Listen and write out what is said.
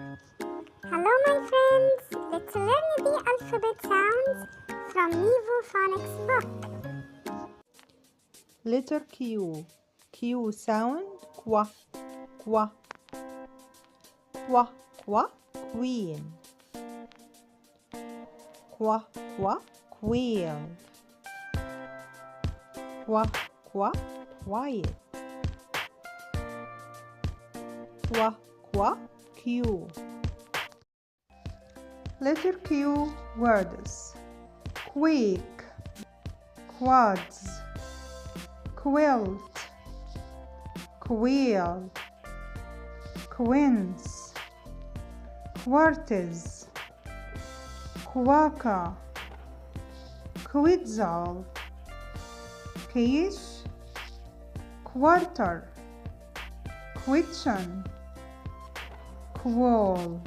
Hello my friends, let's learn the alphabet sounds from Nevo Phonics Book. Letter Q. Q sound qua, qua. Qua, qua, queen. Qua, qua, quail. Qua, qua, quiet. Qua, qua, Q. Letter Q words: quake, quads, quilt, quail, quince, quarters, quokka, quetzal, quiche, quarter, question, quoll.